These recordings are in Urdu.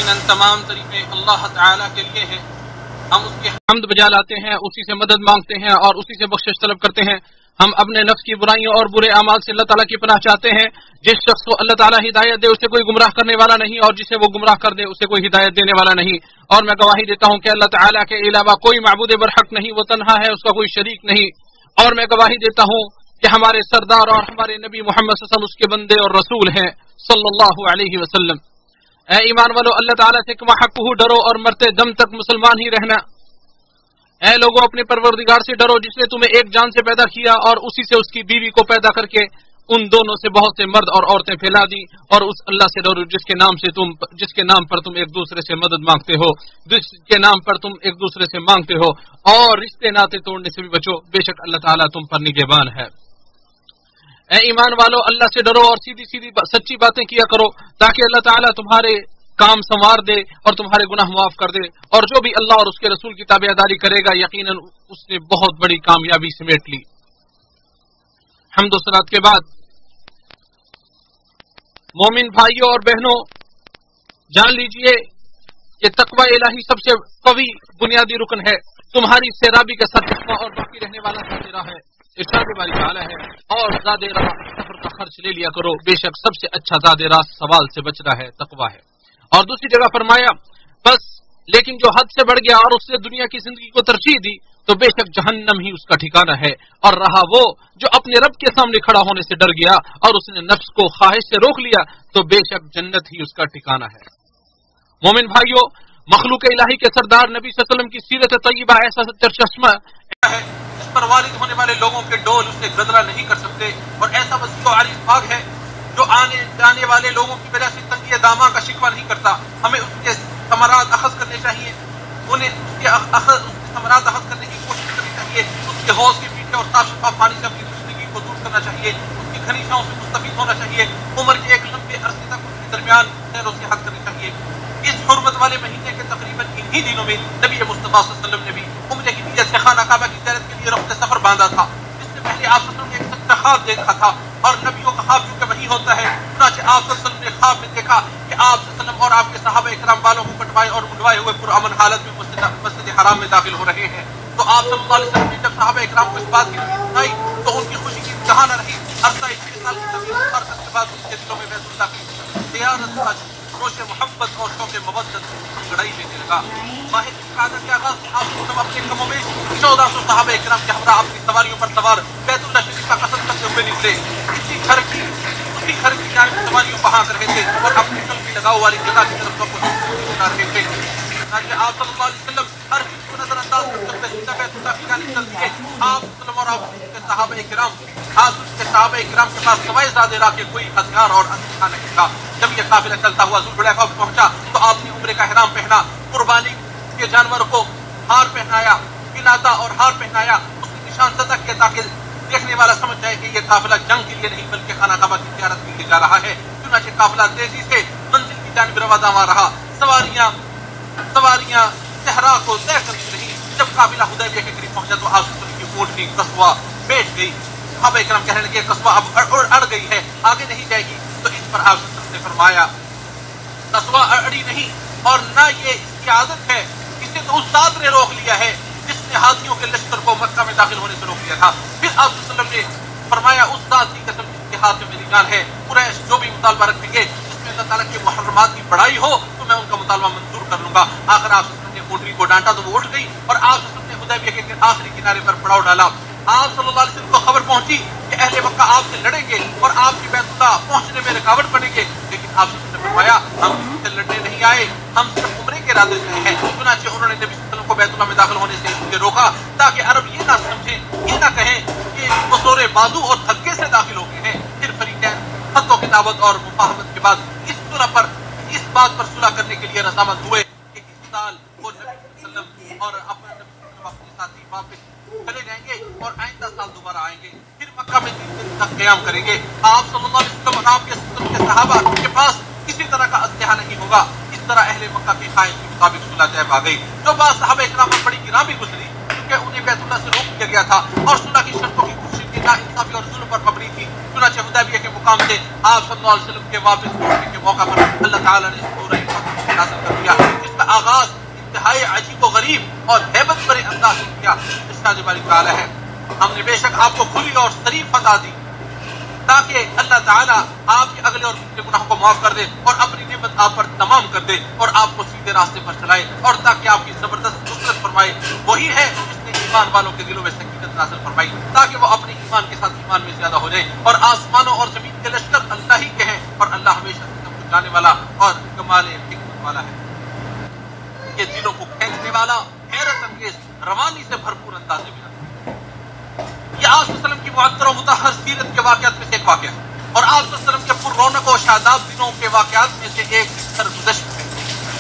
یقیناً تمام طریقے اللہ تعالیٰ کے لیے ہیں، ہم اس کی حمد بجا لاتے ہیں، اسی سے مدد مانگتے ہیں اور اسی سے بخشش طلب کرتے ہیں۔ ہم اپنے نفس کی برائیوں اور برے اعمال سے اللہ تعالیٰ کی پناہ چاہتے ہیں۔ جس شخص کو اللہ تعالیٰ ہدایت دے اسے کوئی گمراہ کرنے والا نہیں، اور جسے وہ گمراہ کر دے اسے کوئی ہدایت دینے والا نہیں۔ اور میں گواہی دیتا ہوں کہ اللہ تعالیٰ کے علاوہ کوئی معبود برحق نہیں، وہ تنہا ہے، اس کا کوئی شریک نہیں۔ اور میں گواہی دیتا ہوں کہ ہمارے سردار اور ہمارے نبی محمد صلی اللہ علیہ وسلم اس کے بندے اور رسول ہیں صلی اللہ علیہ وسلم۔ اے ایمان والو، اللہ تعالیٰ سے کما حقہ ڈرو اور مرتے دم تک مسلمان ہی رہنا۔ اے لوگوں، اپنے پروردگار سے ڈرو جس نے تمہیں ایک جان سے پیدا کیا اور اسی سے اس کی بیوی کو پیدا کر کے ان دونوں سے بہت سے مرد اور عورتیں پھیلا دی، اور اس اللہ سے ڈرو جس کے نام پر تم ایک دوسرے سے مدد مانگتے ہو، جس کے نام پر تم ایک دوسرے سے مانگتے ہو، اور رشتے ناطے توڑنے سے بھی بچو، بے شک اللہ تعالیٰ تم پر نگہبان ہے۔ اے ایمان والو، اللہ سے ڈرو اور سیدھی سیدھی سچی باتیں کیا کرو تاکہ اللہ تعالیٰ تمہارے کام سنوار دے اور تمہارے گناہ معاف کر دے، اور جو بھی اللہ اور اس کے رسول کی تابعداری کرے گا یقیناً اس نے بہت بڑی کامیابی سمیٹ لی۔ حمد و صلات کے بعد مومن بھائیوں اور بہنوں، جان لیجئے کہ تقوی الہی سب سے قوی بنیادی رکن ہے۔ تمہاری سیرابی کا سرچشمہ اور باقی رہنے والا ساتھ راہ ہے، ارشاد باری تعالیٰ ہے، اور زاد راہ سفر کا خرچ لے لیا کرو، بے شک سب سے اچھا زاد راہ سوال سے بچنا ہے، تقوی ہے۔ اور دوسری جگہ فرمایا بس لیکن جو حد سے بڑھ گیا اور اس نے دنیا کی زندگی کو ترجیح دی تو بے شک جہنم ہی اس کا ٹھکانہ ہے، اور رہا وہ جو اپنے رب کے سامنے کھڑا ہونے سے ڈر گیا اور اس نے نفس کو خواہش سے روک لیا تو بے شک جنت ہی اس کا ٹھکانہ ہے۔ مومن بھائیوں، مخلوق الہی کے سردار نبی صلی اللہ علیہ وسلم کی سیرت طیبہ ایسا چشمہ ہے جس پر والد ہونے والے لوگوں کے ڈول اسے گدرا نہیں کر سکتے، اور ایسا وسیع و عریض باغ ہے جو آنے جانے والے لوگوں کی وجہ سے تنگی داماں کا شکوہ نہیں کرتا۔ ہمیں اس کے ثمرات اخذ کرنے چاہیے، انہیں اس کے ثمرات اخذ کرنے کی کوشش کرنی چاہیے، اس کے حوض کے پیچھے اور صاف شفاف پانی سے اپنی تشنگی کو دور کرنا چاہیے، اس کی گھنی چھاؤں سے مستفید ہونا چاہیے، عمر کے ایک لمبے عرصے تک اس کے درمیان سیر و سیاحت کرنی چاہیے۔ اس حرمت والے مہینے کے تقریباً انہی دنوں میں نبی مصطفیٰ صلی اللہ علیہ وسلم نے بھی عمرے کی نیت سے خانہ کعبہ کی زیارت کے لیے رخت سفر باندھا تھا۔ اس سے پہلے آپ صلی اللہ علیہ وسلم نے ایک سچا خواب دیکھا تھا، اور نبیوں کا خواب چونکہ وہی ہوتا ہے، چنانچہ آپ صلی اللہ علیہ وسلم نے خواب میں دیکھا کہ آپ صلی اللہ علیہ وسلم اور آپ کے صحابہ اکرام بالوں کو کٹوائے اور منڈوائے ہوئے پرامن حالت میں مسجد حرام میں داخل ہو رہے ہیں۔ تو آپ صلی اللہ علیہ وسلم نے جب صحابہ اکرام کو اس بات کی خبر سنائی تو ان کی خوشی کی انتہا نہ رہی۔ عرصہ 6 سال کی طویل مبارکت کے بعد ان کے دلوں میں بیت اللہ کی زیارت کا جوش محبت اور شوق مودت گڑائی دینے لگا۔ ماہ ذوالقعدہ کے آغاز میں آپ صلی اپنے کموں میں 1400 صحابہ اکرام کے ہمراہ اپنی سواریوں پر سوار بیت اللہ شریف کا قصد کرتے ہوئے نکلے۔ اسی گھر کی جانب سواریوں کو ہانک رہے تھے اور اپنی قلبی لگاؤ والی جگہ کی طرف بنا رہے تھے۔ آپ صلی اللہ علیہ وسلم ہر چیز کو نظر انداز کرتے سیدھا بیت اللہ کی جانب چل دیے۔ آپ صلی اللہ اور آپ کے صحابہ اکرام کے پاس سوائے زاد راہ کے کوئی ہتھیار اور اسلحہ نہیں تھا۔ جب یہ قافلہ چلتا ہوا ذوالحلیفہ پہنچا تو آپ نے عمرے کا احرام پہنا، قربانی کے جانور کو ہار پہنایا، کناتا اور ہار پہنایا، اس نے نشان زدہ کیا تاکہ دیکھنے والا سمجھ جائے کہ یہ قافلہ جنگ کے لیے نہیں بلکہ خانہ کعبہ کی زیارت کے لیے جا رہا ہے۔ چنانچہ قافلہ تیزی سے منزل کی جانب رواں رہا، سواریاں صحرا کو طے کرتی رہی۔ جب قافلہ حدیبیہ کے قریب پہنچا تو آپ کی اونٹنی قصوہ بیٹھ گئی۔ صحابہ اکرام کہنے لگے قصوہ اب اڑ گئی ہے، آگے نہیں جائے گی۔ تو اس پر آپ نے فرمایا قصوہ اڑی نہیں، اور نہ یہ اس کی عادت ہے، اسے تو اس ذات نے روک لیا ہے جس نے ہاتھیوں کے لشکر کو مکہ میں داخل ہونے سے روک لیا تھا۔ پھر آپ صلی اللہ علیہ وسلم نے فرمایا اس ذات کی قسم جس کے ہاتھ میں میری جان ہے، قریش جو بھی مطالبہ رکھیں گے جس میں اللہ تعالیٰ کے محرمات کی بڑائی ہو تو میں ان کا مطالبہ منظور کر لوں گا۔ آخر آپ صلی اللہ علیہ وسلم نے اونٹنی کو ڈانٹا تو وہ اٹھ گئی، اور آپ صلی اللہ علیہ وسلم نے حدیبیہ کے آخری کنارے پر پڑاؤ ڈالا۔ آپ صلی اللہ علیہ وسلم کو خبر پہنچی کہ اہل مکہ آپ سے لڑیں گے اور آپ کی بیت اللہ پہنچنے میں رکاوٹ بنیں گے، لیکن آپ صلی اللہ علیہ وسلم نے فرمایا ہم سے لڑنے نہیں آئے، ہم صرف عمرے کے ارادے سے ہیں۔ چنانچہ انہوں نے نبی صلی اللہ علیہ وسلم کو بیت اللہ میں داخل ہونے سے روکا تاکہ عرب یہ نہ سمجھیں، یہ نہ کہیں کہ وہ زور بازو اور دھکے سے داخل ہو گئے ہیں۔ پھر فریقین خط و کتابت اور مفاہمت کے بعد اس بات پر صلح کرنے کے لیے رضامند ہوئے کہ اس سال وہ نبی صلی اللہ علیہ وسلم اور اپنے ساتھی واپس چلے جائیں گے اور آئندہ سال دوبارہ آئیں گے، پھر مکہ میں 3 دن تک قیام کریں گے۔ آپ صلی اللہ علیہ وسلم اور آپ کے صحابہ کے پاس کسی طرح کا اسلحہ نہیں ہوگا۔ اس طرح اہل مکہ کی خواہش کے مطابق صلح طے پا گئی۔ جو بات صحابہ اکرام پر بڑی گراں بھی گزری کیونکہ انہیں بیت اللہ سے روک دیا گیا تھا اور صلح کی شرطوں کی کوشش کی ناانصافی اور ظلم پر مبنی تھی۔ چنانچہ حدیبیہ کے مقام سے آپ صلی اللہ علیہ وسلم کے واپس لوٹنے کے موقع پر اللہ تعالیٰ نے سورہ نازل کر دیا، جس کا آغاز انتہائی عجیب و غریب اور ہیبت بھرے انداز سے کیا۔ ارشاد باری تعالیٰ ہے ہم نے بے شک آپ کو کھلی اور صریح فتح دی تاکہ اللہ تعالیٰ آپ کے اگلے اور پچھلے گناہوں کو معاف کر دے اور اپنی نعمت آپ پر تمام کر دے اور آپ کو سیدھے راستے پر چلائے اور تاکہ آپ کی زبردست نصرت فرمائے۔ وہی ہے جس نے ایمان والوں کے دلوں میں سکینت نازل فرمائی تاکہ وہ اپنے ایمان کے ساتھ ایمان میں زیادہ ہو جائیں اور آسمانوں اور زمین کے لشکر اللہ ہی کے ہیں اور اللہ ہمیشہ سے سب کچھ جانے والا اور کمال حکمت والا ہے۔ یہ دلوں کو کھینچنے والا حیرت انگیز روانی سے بھرپور انداز میں یہ آپ صلی اللہ علیہ وسلم کی معطر و مطہر سیرت کے واقعات میں سے ایک واقعہ ہے اور آپ صلی اللہ علیہ وسلم کے پر رونق و شاداب دنوں کے واقعات میں سے ایک سرگزشت ہے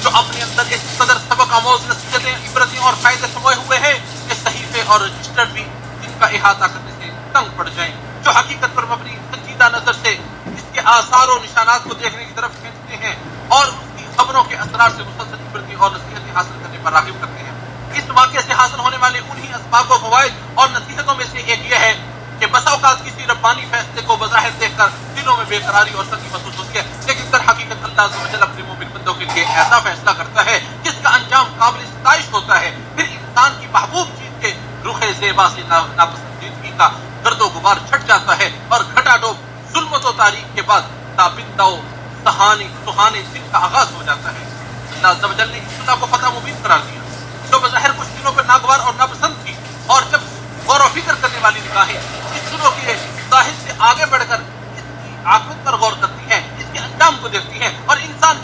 جو اپنے اندر اس قدر سبق آموز نصیحتیں عبرتیں اور فائدے سموئے ہوئے ہیں کہ صحیفے اور رجسٹر بھی ان کا احاطہ کرنے سے تنگ پڑ جائیں، جو حقیقت پر مبنی سنجیدہ نظر سے اس کے آثار و نشانات کو دیکھنے کی طرف کھینچتے ہیں اور اس کی خبروں کے اثرات سے مسلسل عبرتیں اور نصیحتیں حاصل کرنے پر راغب کرتے ہیں۔ اس واقعے سے حاصل ہونے والے انہی اسباب و فوائد اور نصیحتوں میں سے ایک یہ ہے کہ بسا اوقات کسی ربانی فیصلے کو بظاہر دیکھ کر دلوں میں بے قراری اور تنگی محسوس ہوتی ہے، لیکن در حقیقت اللہ عز و جل اپنے مومن بندوں کے لیے ایسا فیصلہ کرتا ہے جس کا انجام قابل ستائش ہوتا ہے، پھر انسان کی محبوب چیز کے رخ زیبا سے ناپسندیدگی کا گرد و غبار چھٹ جاتا ہے اور گھٹا ڈوب ظلمت و تاریخ کے بعد تابندہ و سہانے دن کا آغاز ہو جاتا ہے۔ اللہ عز و جل نے اس خدا کو فتح مبین قرار دیا جو بظاہر کچھ دنوں پر ناگوار اور ناپسند تھی، اور جب غور و فکر کرنے والی نگاہیں اس دنوں کے ظاہر سے آگے بڑھ کر اس کی عاقبت پر غور کرتی ہیں، اس کے انجام کو دیکھتی ہیں اور انسان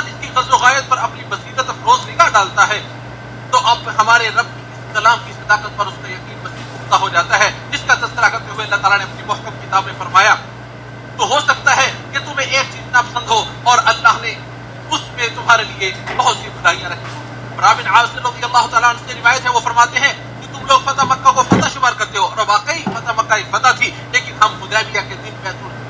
اس کی غزو غایت پر اپنی بصیرت افروز نگاہ ڈالتا ہے تو اب ہمارے رب کی اس کلام کی صداقت پر اس کا یقین مزید پختہ ہو جاتا ہے، جس کا تذکرہ کرتے ہوئے اللہ تعالیٰ نے اپنی محکم کتاب میں فرمایا تو ہو سکتا ہے کہ تمہیں ایک چیز ناپسند ہو اور اللہ نے اس میں تمہارے لیے بہت سی بھلائیاں رکھی ہوں۔ رابن عاصم رضی اللہ تعالیٰ عنہ سے روایت ہے، وہ فرماتے ہیں کہ تم لوگ فتح مکہ کو فتح شمار کرتے ہو اور واقعی فتح مکہ ایک فتح تھی، لیکن ہم حدیبیہ کے دن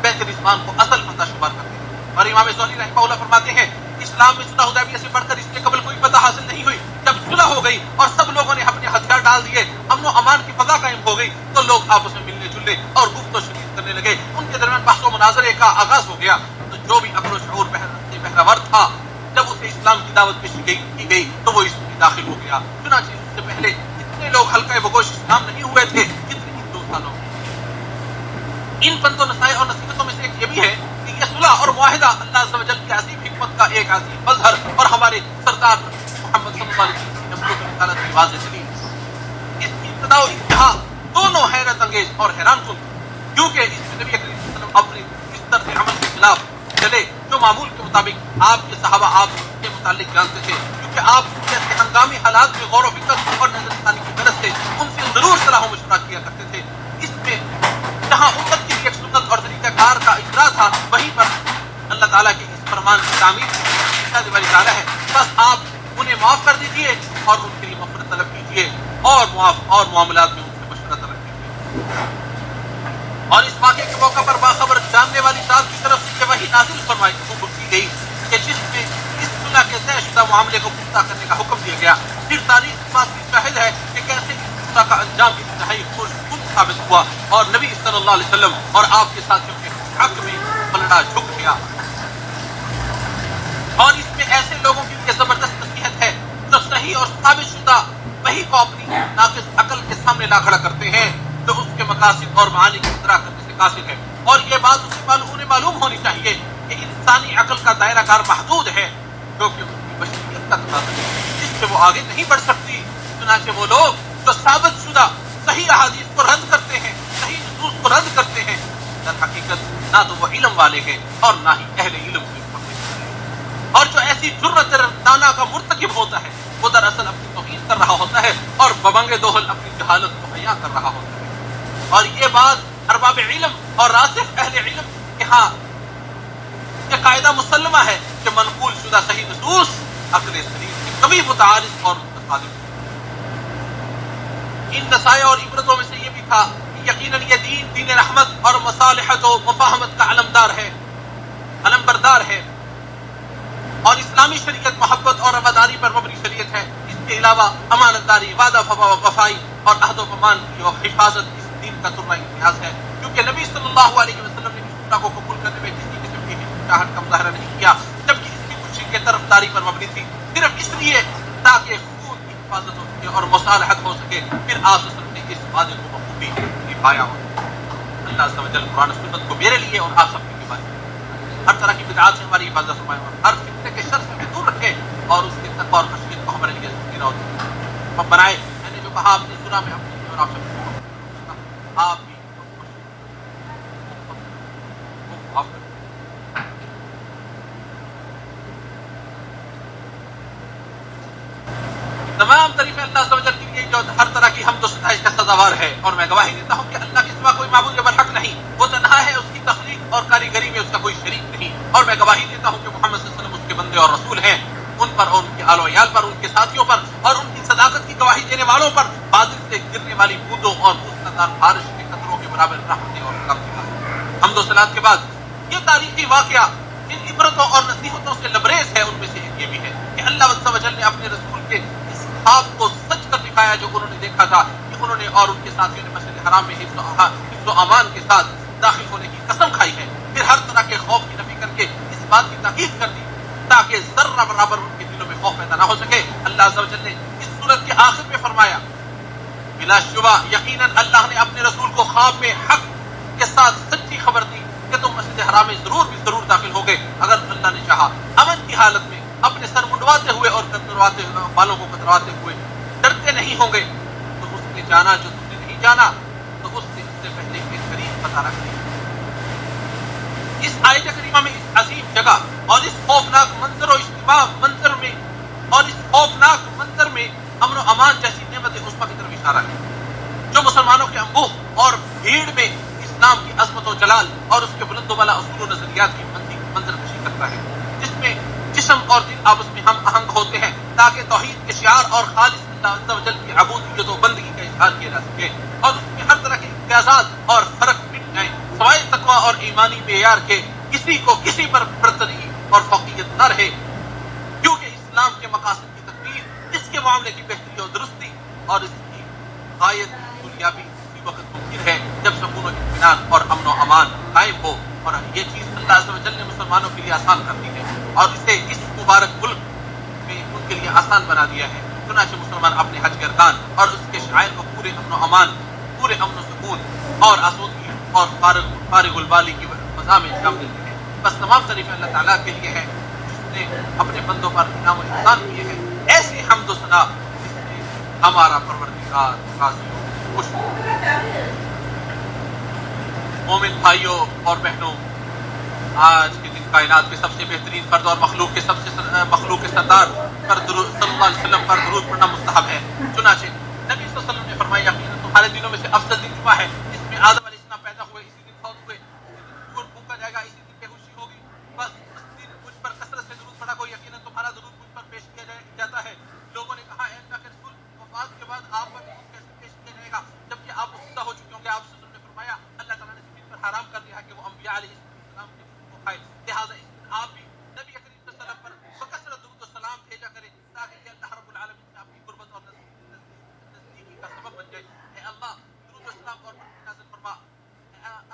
بیت الرضوان کو اصل فتح شمار کرتے ہیں۔ اور امام زہری رحمہ اللہ فرماتے ہیں اسلام میں صلح حدیبیہ سے بڑھ کر اس سے قبل کوئی فتح حاصل نہیں ہوئی۔ جب صلح ہو گئی اور سب لوگوں نے اپنے ہتھیار ڈال دیے، امن و امان کی فضا قائم ہو گئی تو لوگ آپس میں ملنے جلنے اور گفت و شنید کرنے لگے، ان کے درمیان بحث و مناظرے کا آغاز ہو گیا۔ تو جو بھی عقل و شعور بہرور تھا جب اسے اسلام کی دعوت پیش کی گئی تو وہ اس میں داخل ہو گیا، چنانچہ اس سے پہلے اتنے لوگ حلقہ بگوش اسلام نہیں ہوئے تھے جتنے ان 2 سالوں میں۔ ان بند و نصائح اور نصیحتوں میں سے ایک یہ بھی ہے کہ یہ صلح اور معاہدہ اللہ عز و جل کی عظیم حکمت کا ایک عظیم مظہر اور ہمارے سردار محمد صلی اللہ علیہ وسلم کی نبوت و رسالت کی واضح دلیل۔ اس کی ابتدا و انتہا دونوں حیرت انگیز اور حیران کن، کیونکہ اس میں نبی کریم صلی اللہ علیہ وسلم اپنے اس طرز عمل کے خلاف چلے جو معمول کے مطابق آپ کے صحابہ آپ کے متعلق جانتے تھے، کیونکہ آپ جیسے ہنگامی حالات میں غور و فکر اور نظر ثانی کی غرض سے ان سے ضرور صلاح و مشورہ کیا کرتے تھے۔ اس میں جہاں امت کی ایک سنت اور طریقہ کار کا اجرا تھا، وہیں پر اللہ تعالیٰ کے اس فرمان کی تعمیر کی تعالیٰ ہے، بس آپ انہیں معاف کر دیجیے اور ان کے لیے مغفرت طلب کیجیے اور معاملات میں ان سے مشورہ طلب کیجیے۔ اور اس واقعے کے موقع پر باخبر جاننے والی ذات کی طرف سے وحی نازل فرمائی کی گئی کہ جس میں اس صلح کے طے شدہ معاملے کو پختہ کرنے کا حکم دیا گیا۔ پھر تاریخ اس بات کی شاہد ہے کہ کیسے اس صلح کا انجام انتہائی خوشگوار ثابت ہوا اور نبی صلی اللہ علیہ وسلم اور آپ کے ساتھیوں کے حق میں پلڑا جھک گیا۔ اور اس میں ایسے لوگوں کی یہ زبردست نصیحت ہے جو صحیح اور ثابت شدہ وحی کو اپنی ناقص عقل کے سامنے لا کھڑا کرتے ہیں، جو اس کے مقاصد اور معانی کی اطلاع کرنے سے قاصر ہے۔ اور یہ بات انہیں معلوم ہونی چاہیے کہ انسانی عقل کا دائرہ کار محدود ہے، جو کہ اس کی بشریت کا تقاضا ہے، جس سے وہ آگے نہیں بڑھ سکتی۔ چنانچہ وہ لوگ جو ثابت شدہ صحیح احادیث کو رد کرتے ہیں، صحیح نصوص کو رد کرتے ہیں، در حقیقت نہ تو وہ علم والے ہیں اور نہ ہی اہل علم کے اور جو ایسی جرت دانا کا مرتکب ہوتا ہے وہ دراصل اپنی توہین کر رہا ہوتا ہے اور ببنگ دوہل اپنی جہالت کو بیان کر رہا ہوتا ہے۔ اور یہ بات ارباب علم اور راسخ اہل علم کے ہاں یہ قاعدہ مسلمہ ہے کہ منقول شدہ صحیح نصوص عقل سلیم سے کبھی متعارض اور متخالف۔ ان نصائح اور عبرتوں میں سے یہ بھی تھا کہ یقیناً یہ دین رحمت اور مصالحت و مفاہمت کا علمبردار ہے اور اسلامی شریعت محبت اور رواداری پر مبنی شریعت ہے۔ اس کے علاوہ امانت داری، وعدہ وفائی اور عہد و پیمان کی حفاظت اس دین کا ترہ امتیاز ہے، کیونکہ نبی صلی اللہ علیہ وسلم نے اس سنت کو قبول کرنے میں کسی قسم کی ہچکچاہٹ کا مظاہرہ نہیں کیا، جبکہ اس کی خوشی کے طرفداری پر مبنی تھی، صرف اس لیے تاکہ خون کی حفاظت ہو سکے اور مصالحت ہو سکے۔ پھر آپ صلی اللہ علیہ وسلم نے اس وعدے کو بخوبی نبھایا ہو۔ اللہ عز و جل قرآن و سنت کو میرے لیے اور آپ سب کی حفاظت، ہر طرح کی بدعات سے ہماری حفاظت فرمائے اور ہر فتنے کے شر سے ہمیں دور رکھے اور اس کے تقوی اور خشیت کو ہمارے لیے ذخیرہ اور بنائے۔ میں نے جو کہا آپ نے سنا، میں اپنے لیے اور آپ سب کو آپ بھی معاف کریں۔ تمام تعریفیں اللہ عز و جل کے لیے جو ہر طرح کی حمد و ستائش کا سزاوار ہے، اور میں گواہی دیتا ہوں کہ اللہ کے سوا کوئی معبود برحق نہیں، وہ تنہا ہے، اس کی تخلیق اور کاریگری میں اس کا کوئی شریک نہیں، اور میں گواہی دیتا ہوں کہ محمد صلی اللہ علیہ وسلم اس کے بندے اور رسول ہیں۔ ان پر اور ان کے آل و عیال پر، ان کے ساتھیوں پر اور ان کی صداقت کی گواہی دینے والوں پر بادل سے گرنے والی بوندوں اور موسلادھار بارش کے قطروں کے برابر رحمتیں اور کرم کی بات۔ حمد و صلات کے بعد یہ تاریخی واقعہ جن عبرتوں اور نصیحتوں سے لبریز ہے، ان میں سے ایک یہ بھی ہے کہ اللہ عز و جل نے اپنے رسول کے اس خواب کو سچ کر دکھایا جو انہوں نے دیکھا تھا کہ انہوں نے اور ان کے ساتھیوں نے مسجد حرام میں حفظ و امان کے ساتھ داخل ہونے کی قسم کھائی ہے، پھر ہر طرح کے خوف کی نفی کر کے اس بات کی تاکید کر دی تاکہ ذرہ برابر ان کے دلوں میں خوف پیدا نہ ہو سکے۔ اللہ عز و جل نے اس سورت کے آخر میں فرمایا، بلا شبہ یقیناً اللہ نے اپنے رسول کو خواب میں حق کے ساتھ سچی خبر دی کہ تم مسجد حرام میں ضرور داخل ہوگے اگر اللہ نے چاہا، امن کی حالت میں اپنے سر منڈواتے ہوئے اور بالوں کو کترواتے ہوئے، ڈرتے نہیں ہوں گے۔ تو اس نے جانا جو تم نے نہیں جانا، تو اس نے اس سے پہلے ایک قریب پتہ رکھ لیا۔ اس آیت کریمہ میں اس عظیم جگہ اور اس خوفناک منظر و اجتماع منظر میں اور اس خوفناک منظر میں امن و امان جیسی نعمت عظمیٰ کی طرف اشارہ ہے جو مسلمانوں کے انبوہ اور بھیڑ میں اسلام کی عظمت و جلال اور اس کے بلند و بالا اصول و نظریات کی منظر کشی کرتا ہے، جس میں جسم اور دل آپس میں ہم آہنگ ہوتے ہیں تاکہ توحید کے شعار اور خالص اللہ عز و جل کی عبودیت و بندگی کا اظہار کیا جا سکے، اور اس میں ہر طرح کے امتیازات اور فرق مٹ جائیں، سوائے تقویٰ اور ایمانی معیار کے کسی کو کسی پر برتری اور فوقیت نہ رہے، کیونکہ اسلام کے مقاصد کی تکمیل، اس کے معاملے کی بہتری اور درستی اور اس کی غایت کامیابی اسی وقت ممکن ہے جب سکون و اطمینان اور امن و امان قائم ہو، اور یہ چیز اللہ عز و جل نے مسلمانوں کے لیے آسان کر دی ہے اور اسے اس مبارک ملک میں ان کے لیے آسان بنا دیا ہے۔ چنانچہ مسلمان اپنے حج کے ارکان اور اس کے شعائر کو پورے امن و امان، پورے امن و سکون اور آسودگی اور فارغ البالی کی فضا میں انجام دیتے ہیں۔ بس تمام تعریفیں اللہ تعالیٰ کے لیے ہے جس نے اپنے بندوں پر انعام و احسان کیے ہیں، ایسی حمد و ثنا جس نے ہمارا پروردگار راضی ہو، خوش ہو۔ مومن بھائیوں اور بہنوں، آج کے دن کائنات کے سب سے بہترین فرد اور مخلوق کے سردار پر صلی اللہ علیہ وسلم پر درود پڑھنا مستحب ہے۔ چنانچہ نبی صلی اللہ علیہ وسلم نے فرمایا، یقیناً تمہارے دنوں میں سے افضل دن جمعہ ہے، اس میں آدم علیہ السلام پیدا ہوئے، اسی دن فوت ہوئے، اسی دن سور پھونکا جائے گا، اسی دن بےہوشی ہوگی، بس اس دن مجھ پر کثرت سے درود پڑھا کرو، یقیناً تمہارا درود مجھ پر پیش کیا جاتا ہے۔ لوگوں نے کہا، اے اللہ کے رسول، وفات کے بعد آپ پر درود کیسے پیش کیا جائے گا جبکہ آپ مفتا ہو چکے ہوں گے؟ آپ صلی اللہ علیہ وسلم نے فرمایا، اللہ تعالیٰ نے زمین پر حرام کر دیا کہ وہ انبیاء علیہ السلام کے جسم کو کھائے، لہٰذا اس دن آپ بھی نبی کریم صلی اللہ علیہ وسلم پر بکثرت درود و سلام بھیجا کریں تاکہ یہ اللہ رب العالمین سے آپ کی قربت اور نزدیکی کا سبب بن جائے۔ اے اللہ، درود و سلام اور برکت نازل فرما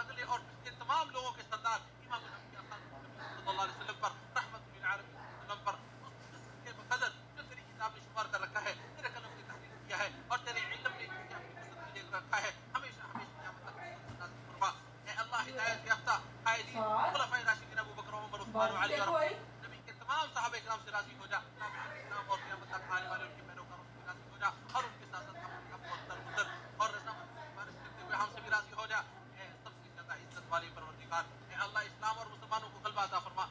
اگلے اور پچھلے تمام لوگوں کے سردار امام الانبیاء خاتم النبیین صلی اللہ علیہ وسلم پر، رحمت للعالمین وسلم پر، اس رزق کے بقدر جو تیری کتاب نے شمار کر رکھا ہے، تیرے قلم نے تحریر کیا ہے اور تیرے علم نے اسے اپنی وسعت میں لے کر رکھا ہے، ہمیشہ ہمیشہ قیامت تک رحمت نازل فرما۔ اے اللہ، ہدایت یافتہ قائدین خلفائے راشدین ابو بکر عمر عثمان و علی اور نبی کے تمام صحابہ کرام سے راضی ہو جا، اسلام اور قیامت تک آنے والے ان کے پیروکاروں سے راضی ہو جا، اور ان کے ساتھ ساتھ اپنے اب اور درگزر اور رضامندی کی بارش کرتے ہوئے ہم سے بھی راضی ہو جا۔ اے سب سے زیادہ عزت والے پروردگار، اے اللہ، اسلام اور مسلمانوں کو غلبہ عطا فرما،